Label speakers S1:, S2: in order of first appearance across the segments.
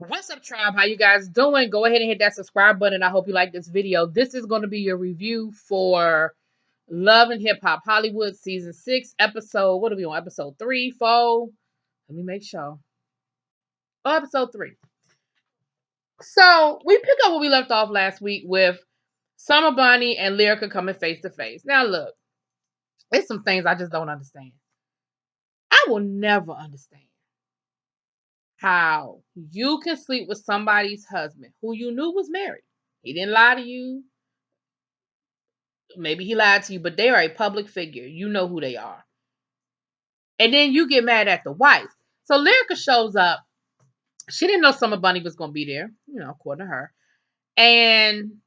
S1: What's up, tribe? How you guys doing? Go ahead and hit that subscribe button. I hope you like this video. This is going to be your review for Love and Hip Hop Hollywood season 6 episode. What are we on? Episode 3, 4? Let me make sure. Oh, episode 3. So we pick up where we left off last week with Summer Bunny and Lyrica coming face to face. Now look, there's some things I just don't understand. I will never understand how you can sleep with somebody's husband who you knew was married. He didn't lie to you. Maybe he lied to you, but they are a public figure. You know who they are. And then you get mad at the wife. So Lyrica shows up. She didn't know Summer Bunny was going to be there, according to her. And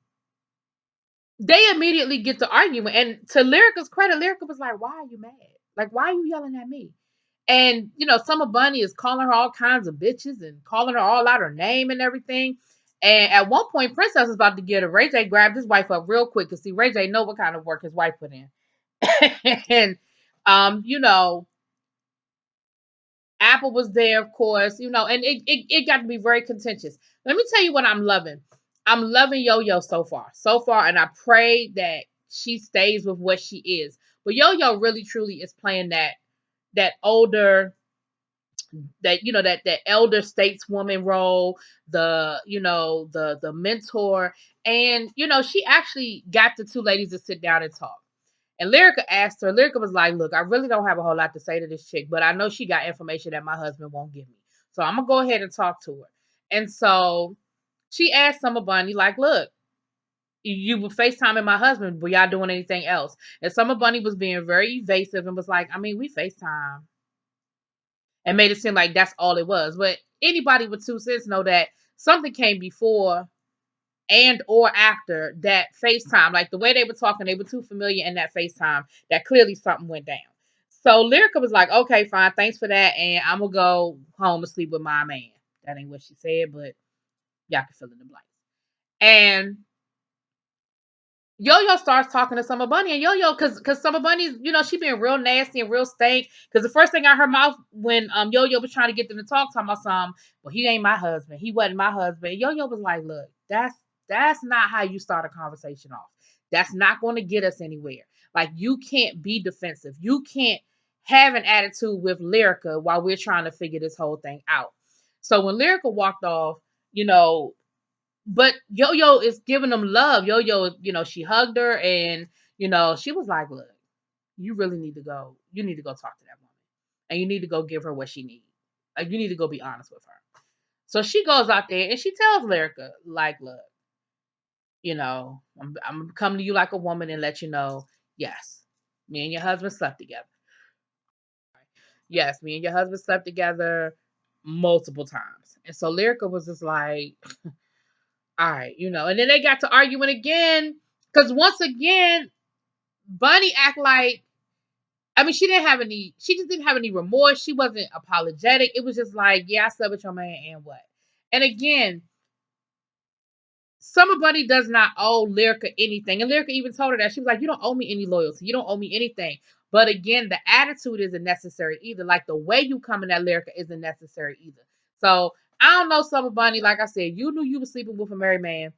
S1: they immediately get to arguing. And to Lyrica's credit, Lyrica was like, why are you mad? Like, why are you yelling at me? And, Summer Bunny is calling her all kinds of bitches and calling her all out her name and everything. And at one point, Princess was about to get her. Ray J grabbed his wife up real quick because see, Ray J know what kind of work his wife put in. And Apple was there, of course, and it got to be very contentious. Let me tell you what I'm loving. I'm loving Yo-Yo so far, and I pray that she stays with what she is. But Yo-Yo really truly is playing that older, that elder stateswoman role, the mentor, and she actually got the two ladies to sit down and talk. And Lyrica asked her, Lyrica was like, look, I really don't have a whole lot to say to this chick, but I know she got information that my husband won't give me. So I'm going to go ahead and talk to her. And so she asked Summer Bunny, like, look, you were FaceTiming my husband. Were y'all doing anything else? And Summer Bunny was being very evasive and was like, I mean, we FaceTime. And made it seem like that's all it was. But anybody with 2 cents know that something came before and or after that FaceTime. Like the way they were talking, they were too familiar in that FaceTime that clearly something went down. So Lyrica was like, okay, fine, thanks for that. And I'm going to go home and sleep with my man. That ain't what she said, but y'all can fill in the blanks. And Yo-Yo starts talking to Summer Bunny, and Yo-Yo, because Summer Bunny's, she being real nasty and real stank. Because the first thing out her mouth when Yo-Yo was trying to get them to talk about something, well, he ain't my husband. He wasn't my husband. Yo-Yo was like, look, that's not how you start a conversation off. That's not going to get us anywhere. Like, you can't be defensive. You can't have an attitude with Lyrica while we're trying to figure this whole thing out. So when Lyrica walked off, but Yo-Yo is giving them love. Yo-Yo, she hugged her and, she was like, look, you really need to go. You need to go talk to that woman. And you need to go give her what she needs. Like, you need to go be honest with her. So she goes out there and she tells Lyrica, like, look, I'm coming to you like a woman and let you know, yes, me and your husband slept together. Yes, me and your husband slept together multiple times. And so Lyrica was just like, all right, and then they got to arguing again. Because once again, Bunny act like, I mean, she just didn't have any remorse. She wasn't apologetic. It was just like, yeah, I slept with your man and what? And again, Summer Bunny does not owe Lyrica anything. And Lyrica even told her that. She was like, you don't owe me any loyalty. You don't owe me anything. But again, the attitude isn't necessary either. Like the way you come in at Lyrica isn't necessary either. So I don't know, Summer Bunny. Like I said, you knew you were sleeping with a married man,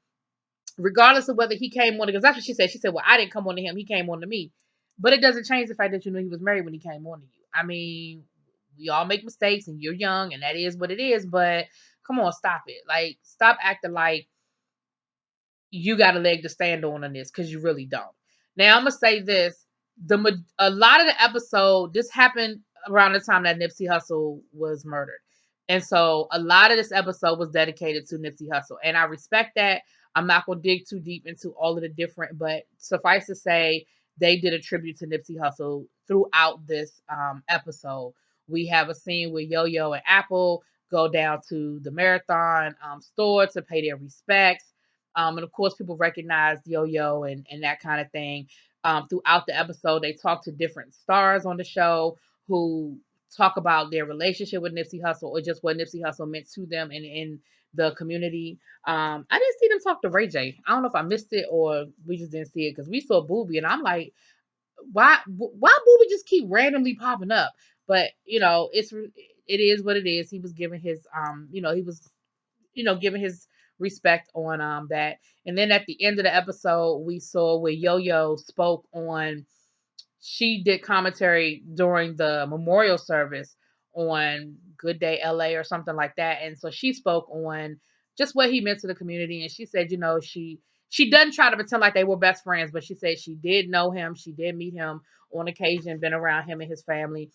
S1: regardless of whether he came on, because that's what she said. She said, well, I didn't come on to him. He came on to me. But it doesn't change the fact that you knew he was married when he came on to you. I mean, we all make mistakes and you're young and that is what it is. But come on, stop it. Like, stop acting like you got a leg to stand on this because you really don't. Now, I'm going to say this. A lot of the episode, this happened around the time that Nipsey Hussle was murdered. And so a lot of this episode was dedicated to Nipsey Hussle. And I respect that. I'm not going to dig too deep into all of the different, but suffice to say, they did a tribute to Nipsey Hussle throughout this episode. We have a scene where Yo-Yo and Apple go down to the Marathon store to pay their respects. And of course, people recognize Yo-Yo and that kind of thing. Throughout the episode, they talk to different stars on the show who talk about their relationship with Nipsey Hussle or just what Nipsey Hussle meant to them and in the community. I didn't see them talk to Ray J. I don't know if I missed it or we just didn't see it because we saw Booby and I'm like, why Booby just keep randomly popping up? But it is what it is. He was giving his he was giving his respect on that. And then at the end of the episode, we saw where Yo-Yo spoke on she did commentary during the memorial service on Good Day LA or something like that. And so she spoke on just what he meant to the community. And she said, she doesn't try to pretend like they were best friends, but she said she did know him. She did meet him on occasion, been around him and his family.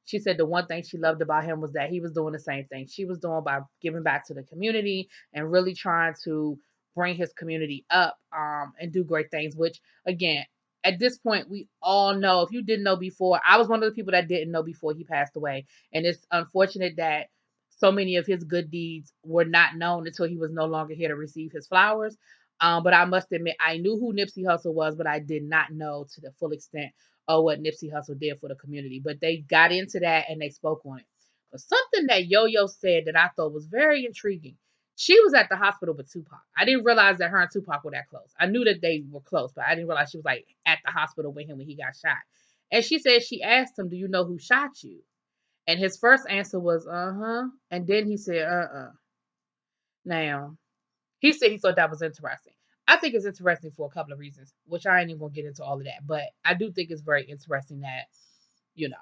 S1: She said the one thing she loved about him was that he was doing the same thing she was doing by giving back to the community and really trying to bring his community up and do great things, which again, at this point, we all know. If you didn't know before, I was one of the people that didn't know before he passed away. And it's unfortunate that so many of his good deeds were not known until he was no longer here to receive his flowers. But I must admit, I knew who Nipsey Hussle was, but I did not know to the full extent of what Nipsey Hussle did for the community. But they got into that and they spoke on it. But something that Yo-Yo said that I thought was very intriguing. She was at the hospital with Tupac. I didn't realize that her and Tupac were that close. I knew that they were close, but I didn't realize she was like at the hospital with him when he got shot. And she said she asked him, "Do you know who shot you?" And his first answer was, "Uh-huh." And then he said, "Uh-uh." Now, he said he thought that was interesting. I think it's interesting for a couple of reasons, which I ain't even gonna get into all of that. But I do think it's very interesting that, you know,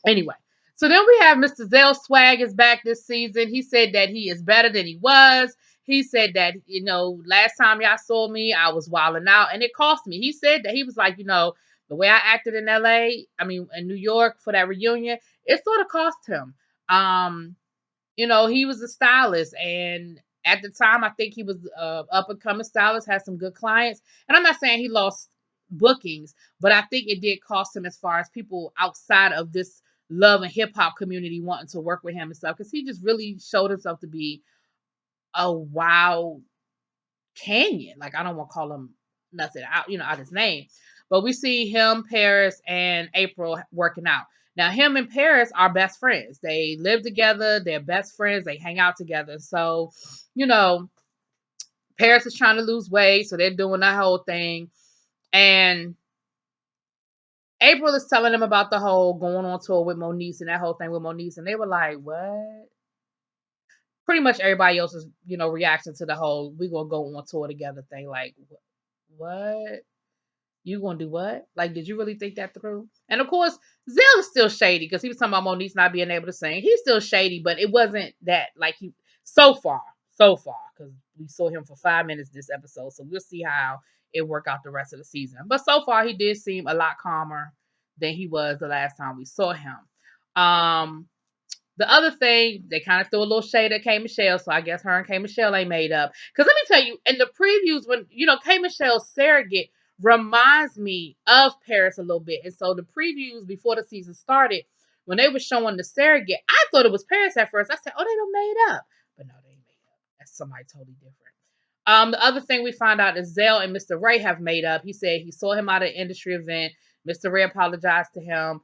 S1: anyway, so then we have Mr. Zell Swag is back this season. He said that he is better than he was. He said that, last time y'all saw me, I was wilding out and it cost me. He said that he was like, the way I acted in LA, I mean, in New York for that reunion, it sort of cost him. Um, he was a stylist, and at the time, I think he was up and coming stylist, had some good clients. And I'm not saying he lost bookings, but I think it did cost him as far as people outside of this love and hip hop community wanting to work with him and stuff, because he just really showed himself to be a wild Canyon. Like, I don't want to call him nothing out his name. But we see him, Paris, and April working out. Now, him and Paris are best friends. They live together. They're best friends. They hang out together. So, you know, Paris is trying to lose weight. So they're doing that whole thing. And April is telling them about the whole going on tour with Moniece and that whole thing with Moniece. And they were like, what? Pretty much everybody else's, reaction to the whole we gonna go on tour together thing. Like, what? You gonna do what? Like, did you really think that through? And of course, Zell is still shady because he was talking about Moniece not being able to sing. He's still shady, but it wasn't that like he so far, because we saw him for 5 minutes this episode. So we'll see how it work out the rest of the season. But so far, he did seem a lot calmer than he was the last time we saw him. The other thing, they kind of threw a little shade at K Michelle, so I guess her and K Michelle ain't made up. Because let me tell you, in the previews, when K Michelle's surrogate reminds me of Paris a little bit, and so the previews before the season started, when they were showing the surrogate, I thought it was Paris at first. I said, "Oh, they done made up," but no, they ain't made up. That's somebody totally different. The other thing we find out is Zell and Mr. Ray have made up. He said he saw him at an industry event. Mr. Ray apologized to him.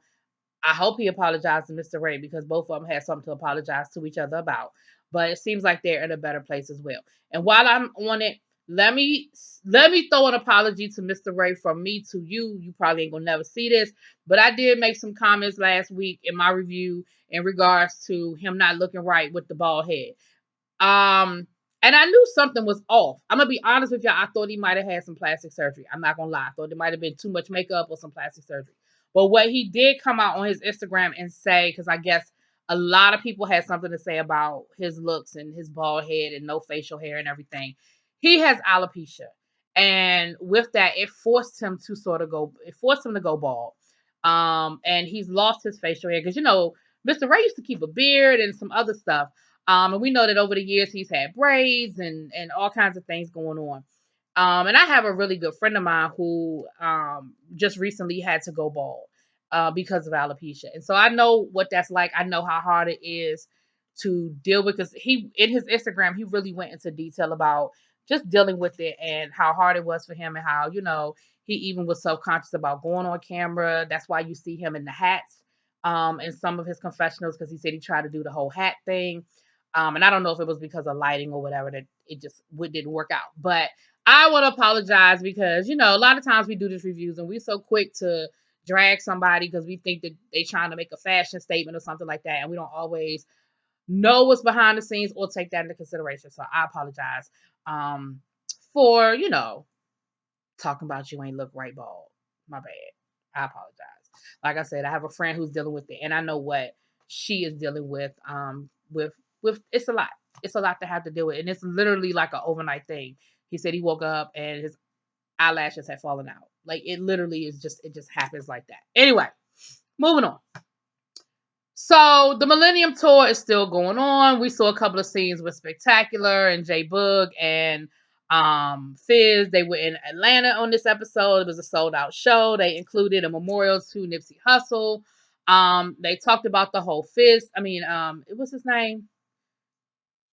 S1: I hope he apologized to Mr. Ray because both of them had something to apologize to each other about. But it seems like they're in a better place as well. And while I'm on it, let me throw an apology to Mr. Ray from me to you. You probably ain't gonna never see this, but I did make some comments last week in my review in regards to him not looking right with the bald head. And I knew something was off. I'm gonna be honest with y'all. I thought he might have had some plastic surgery. I'm not gonna lie. I thought it might have been too much makeup or some plastic surgery. But what he did come out on his Instagram and say, because I guess a lot of people had something to say about his looks and his bald head and no facial hair and everything. He has alopecia. And with that, it forced him to go bald. And he's lost his facial hair. Because Mr. Ray used to keep a beard and some other stuff. And we know that over the years he's had braids and all kinds of things going on. And I have a really good friend of mine who just recently had to go bald because of alopecia. And so I know what that's like. I know how hard it is to deal with, because in his Instagram, he really went into detail about just dealing with it and how hard it was for him, and how, he even was self-conscious about going on camera. That's why you see him in the hats in some of his confessionals, because he said he tried to do the whole hat thing. And I don't know if it was because of lighting or whatever that it just didn't work out. But I want to apologize because, a lot of times we do these reviews and we're so quick to drag somebody because we think that they're trying to make a fashion statement or something like that. And we don't always know what's behind the scenes or take that into consideration. So I apologize for, talking about you ain't look right bald. My bad. I apologize. Like I said, I have a friend who's dealing with it, and I know what she is dealing with. With it's a lot. It's a lot to have to deal with, and it's literally like an overnight thing. He said he woke up and his eyelashes had fallen out. Like it literally is just it just happens like that. Anyway, moving on. So the Millennium Tour is still going on. We saw a couple of scenes with Spectacular and J Boog and Fizz. They were in Atlanta on this episode. It was a sold out show. They included a memorial to Nipsey Hussle. They talked about the whole Fizz. It was his name.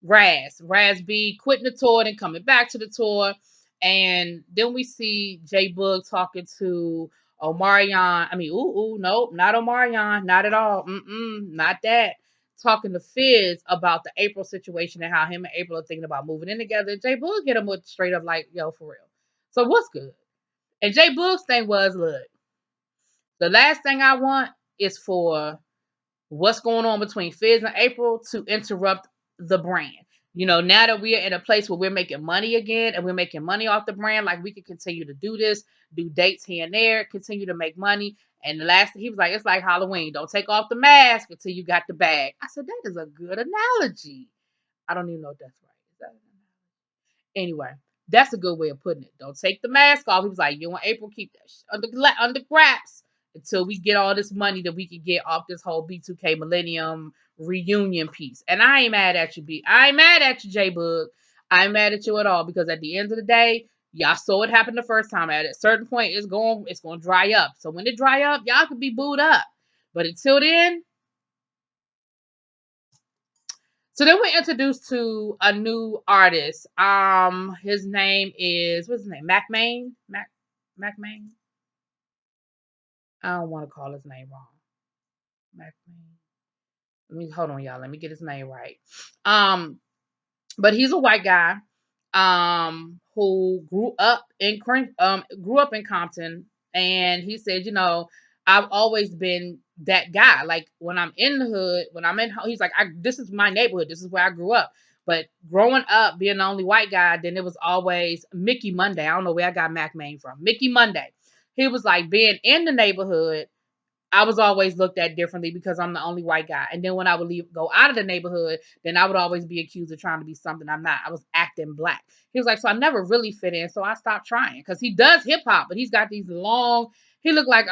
S1: Raz B quitting the tour and coming back to the tour. And then we see J Boog talking to Omarion. Nope, not Omarion, not at all. Not that. Talking to Fizz about the April situation and how him and April are thinking about moving in together. J Boog hit him with straight up like, yo, for real. So what's good? And J Boog's thing was, look, the last thing I want is for what's going on between Fizz and April to interrupt the brand. Now that we are in a place where we're making money again and we're making money off the brand, like we can continue to do this, do dates here and there, continue to make money. And the last thing he was like, it's like Halloween. Don't take off the mask until you got the bag. I said, that is a good analogy. I don't even know if that's right. Is that Anyway, that's a good way of putting it. Don't take the mask off. He was like, you and April keep that under wraps until we get all this money that we can get off this whole B2K Millennium reunion piece. And I ain't mad at you, B. I ain't mad at you, J Boog. I ain't mad at you at all because at the end of the day, y'all saw it happen the first time. At a certain point, it's going to dry up. So when it dry up, y'all could be booed up. But until then, so then we're introduced to a new artist. His name is what's his name? Mac Main? Mac Main? I don't want to call his name wrong. Mac Main. Let me hold on, y'all. Let me get his name right. But he's a white guy who grew up in Compton, and he said, I've always been that guy. Like when I'm in the hood, when I'm in he's like, this is my neighborhood, this is where I grew up. But growing up being the only white guy, then it was always Mickey Monday. I don't know where I got Mac Main from. Mickey Monday. He was like, being in the neighborhood, I was always looked at differently because I'm the only white guy. And then when I would go out of the neighborhood, then I would always be accused of trying to be something I'm not. I was acting black. He was like, so I never really fit in. So I stopped trying because he does hip hop, but he's got these long, he looked like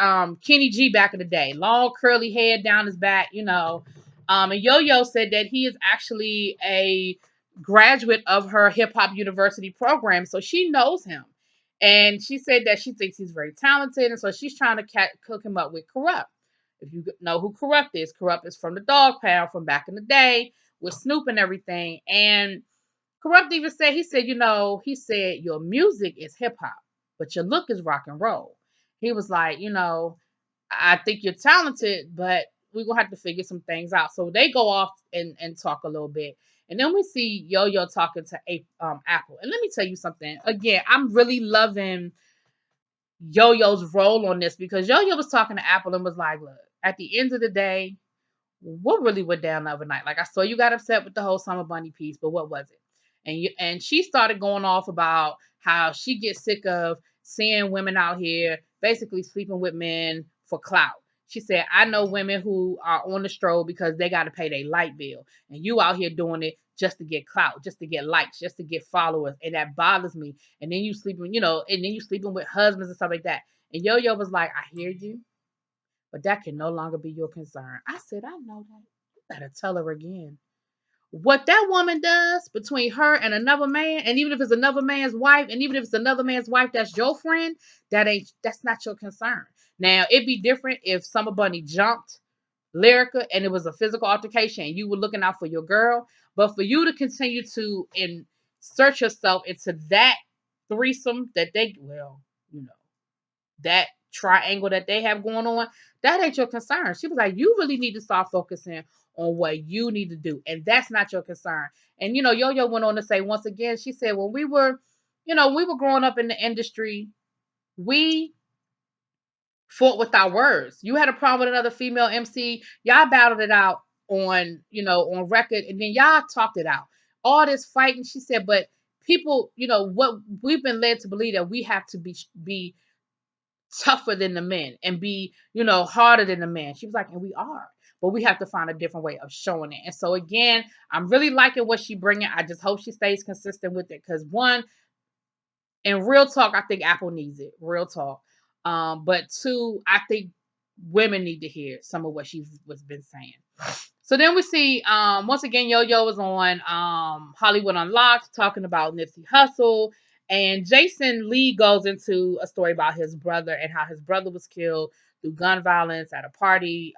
S1: Kenny G back in the day, long curly hair down his back, And Yo-Yo said that he is actually a graduate of her hip hop university program. So she knows him. And she said that she thinks he's very talented. And so she's trying to cook him up with Corrupt. If you know who Corrupt is from the Dog Pound from back in the day with Snoop and everything. And Corrupt even said, he said, your music is hip hop, but your look is rock and roll. He was like, I think you're talented, but we're going to have to figure some things out. So they go off and talk a little bit. And then we see Yo-Yo talking to Apple. And let me tell you something. Again, I'm really loving Yo-Yo's role on this because Yo-Yo was talking to Apple and was like, look, at the end of the day, what really went down the other night? Like I saw you got upset with the whole Summer Bunny piece, but what was it? And she started going off about how she gets sick of seeing women out here basically sleeping with men for clout. She said, I know women who are on the stroll because they got to pay their light bill. And you out here doing it just to get clout, just to get likes, just to get followers. And that bothers me. And then you sleeping, and then you sleeping with husbands and stuff like that. And Yo-Yo was like, I hear you, but that can no longer be your concern. I said, I know that. You better tell her again. What that woman does between her and another man, and even if it's another man's wife, and even if it's another man's wife that's your friend, that's not your concern. Now, it'd be different if Summer Bunny jumped Lyrica and it was a physical altercation and you were looking out for your girl. But for you to continue to insert yourself into that threesome that that triangle that they have going on, that ain't your concern. She was like, you really need to start focusing on what you need to do. And that's not your concern. And, Yo-Yo went on to say, once again, she said, when we were growing up in the industry, we fought with our words. You had a problem with another female MC, y'all battled it out on, on record, and then y'all talked it out. All this fighting, she said, but people, what we've been led to believe that we have to be tougher than the men and be, harder than the men. She was like, and we are, but we have to find a different way of showing it. And so again, I'm really liking what she bringing. I just hope she stays consistent with it, because one, and real talk, I think Apple needs it. Real talk. But two, I think women need to hear some of what she's was been saying. So then we see, once again, Yo-Yo is on Hollywood Unlocked talking about Nipsey Hussle. And Jason Lee goes into a story about his brother and how his brother was killed through gun violence at a party.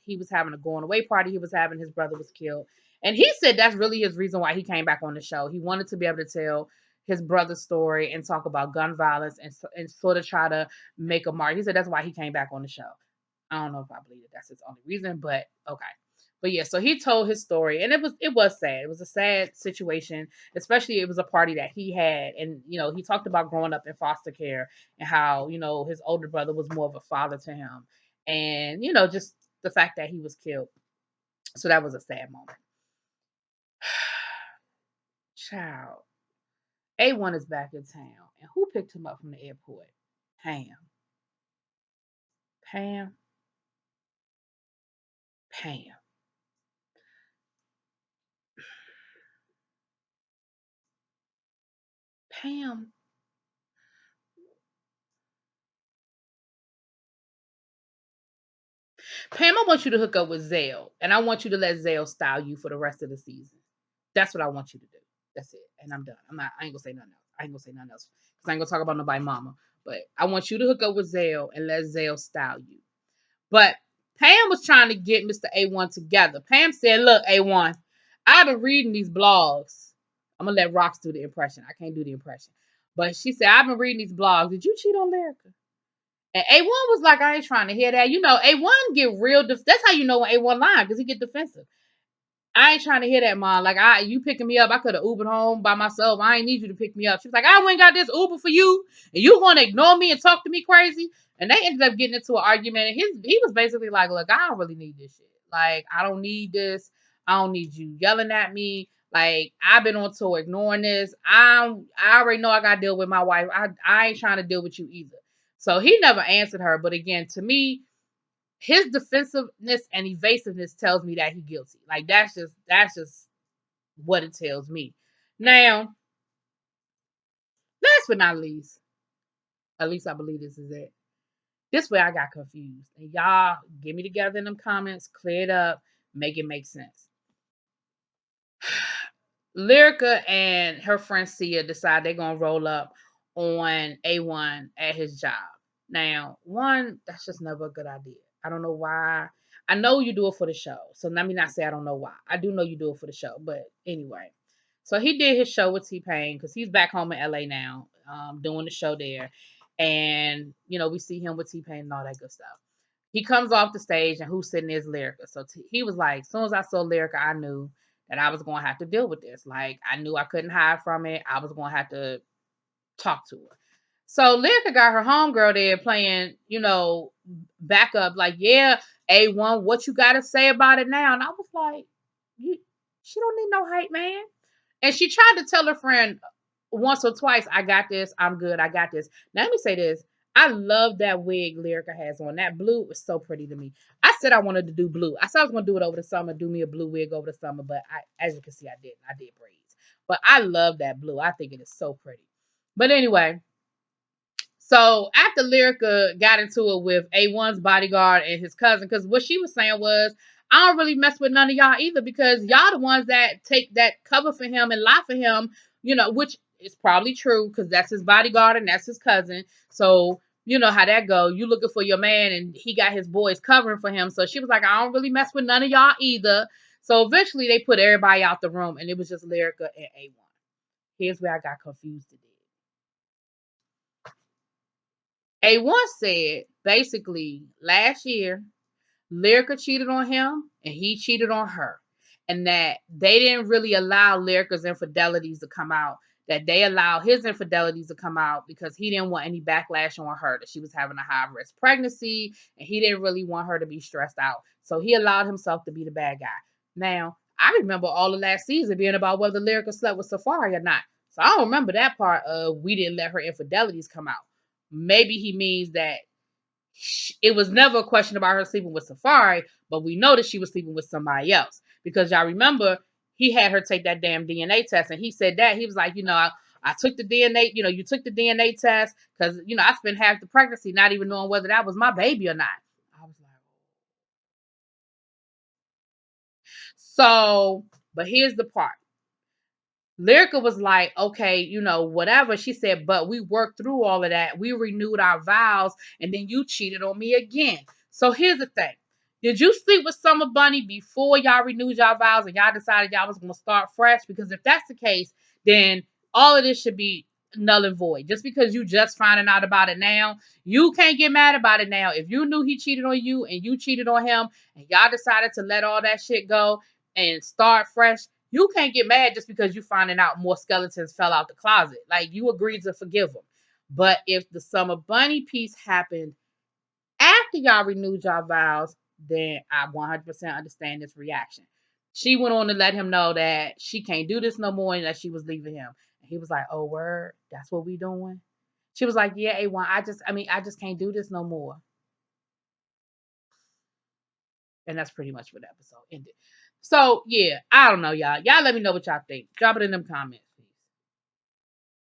S1: He was having a going away party. He was having, his brother was killed. And he said that's really his reason why he came back on the show. He wanted to be able to tell his brother's story and talk about gun violence and sort of try to make a mark. He said that's why he came back on the show. I don't know if I believe that that's his only reason, but okay. But yeah, so he told his story, and it was sad. It was a sad situation, especially it was a party that he had, and he talked about growing up in foster care and how his older brother was more of a father to him, and just the fact that he was killed. So that was a sad moment. Child, A1 is back in town, and who picked him up from the airport? Pam. Pam. Pam. Pam. Pam, I want you to hook up with Zell, and I want you to let Zell style you for the rest of the season. That's what I want you to do. That's it, and I'm done. I ain't gonna say nothing else. I ain't gonna say nothing else because I ain't gonna talk about nobody mama. But I want you to hook up with Zell and let Zell style you. But Pam was trying to get Mr. A1 together. Pam said, "Look, A1, I've been reading these blogs. I'm gonna let Rox do the impression. I can't do the impression, but she said I've been reading these blogs. Did you cheat on Lyrica?" And A1 was like, I ain't trying to hear that. A1 get real. That's how you know when A1 lying, because he get defensive. I ain't trying to hear that, Mom. Like, you picking me up. I could have Ubered home by myself. I ain't need you to pick me up. She was like, I went and got this Uber for you, and you gonna ignore me and talk to me crazy? And they ended up getting into an argument, and he was basically like, look, I don't really need this shit. Like, I don't need this. I don't need you yelling at me. Like, I've been on tour ignoring this. I already know I gotta deal with my wife. I ain't trying to deal with you either. So he never answered her. But again, to me, his defensiveness and evasiveness tells me that he's guilty. Like, that's just what it tells me. Now, last but not least, at least I believe this is it. This way I got confused. And y'all get me together in them comments, clear it up, make it make sense. Lyrica and her friend Sia decide they're gonna roll up on A1 at his job. Now, one, that's just never a good idea. I don't know why. I know you do it for the show. So let me not say I don't know why. I do know you do it for the show. But anyway. So he did his show with T-Pain because he's back home in LA now, doing the show there. And, we see him with T-Pain and all that good stuff. He comes off the stage, and who's sitting there is Lyrica. So he was like, as soon as I saw Lyrica, I knew that I was going to have to deal with this. Like, I knew I couldn't hide from it. I was going to have to talk to her. So Lyrica got her homegirl there playing, backup, like, yeah, A1, what you got to say about it now? And I was like, she don't need no hype, man. And she tried to tell her friend once or twice, I got this, I'm good, I got this. Now, let me say this. I love that wig Lyrica has on. That blue is so pretty to me. I said I wanted to do blue. I said I was going to do it over the summer, do me a blue wig over the summer, but as you can see, I didn't. I did braids. But I love that blue. I think it is so pretty. But anyway, so after Lyrica got into it with A1's bodyguard and his cousin, because what she was saying was, I don't really mess with none of y'all either, because y'all the ones that take that cover for him and lie for him, which is probably true because that's his bodyguard and that's his cousin. So you know how that go. You looking for your man and he got his boys covering for him. So she was like, I don't really mess with none of y'all either. So eventually they put everybody out the room and it was just Lyrica and A1. Here's where I got confused today. A1 said basically last year, Lyrica cheated on him and he cheated on her. And that they didn't really allow Lyrica's infidelities to come out. That they allowed his infidelities to come out because he didn't want any backlash on her, that she was having a high risk pregnancy and he didn't really want her to be stressed out. So he allowed himself to be the bad guy. Now, I remember all of last season being about whether Lyrica slept with Safari or not. So I don't remember that part of we didn't let her infidelities come out. Maybe he means that it was never a question about her sleeping with Safari, but we know that she was sleeping with somebody else. Because y'all remember, he had her take that damn DNA test, and he said that he was like, I took the DNA, you took the DNA test because I spent half the pregnancy not even knowing whether that was my baby or not. I was like, so, but here's the part. Lyrica was like, okay, whatever. She said, but we worked through all of that. We renewed our vows, and then you cheated on me again. So here's the thing. Did you sleep with Summer Bunny before y'all renewed y'all vows and y'all decided y'all was going to start fresh? Because if that's the case, then all of this should be null and void. Just because you just finding out about it now, you can't get mad about it now. If you knew he cheated on you and you cheated on him and y'all decided to let all that shit go and start fresh, you can't get mad just because you finding out more skeletons fell out the closet. Like, you agreed to forgive them. But if the Summer Bunny piece happened after y'all renewed y'all vows, then I 100% understand this reaction. She went on to let him know that she can't do this no more and that she was leaving him. And he was like, "Oh, word, that's what we doing." She was like, "Yeah, A1, I just can't do this no more." And that's pretty much what the episode ended. So yeah, I don't know, y'all. Y'all let me know what y'all think. Drop it in them comments.